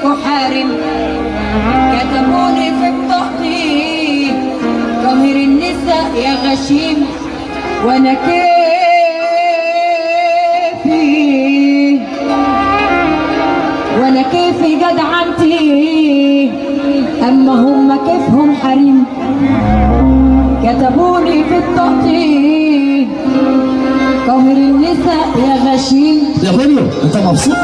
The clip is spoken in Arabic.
فيكوا حارم. كتبوني في بطاقتي قاهر النساء يا غشيم، وانا كيفي جدعنتي، اما هم كيفهم حريم. كتبوني في بطاقتي قاهر النساء يا غشيم. يا بنيو انت مبسوط؟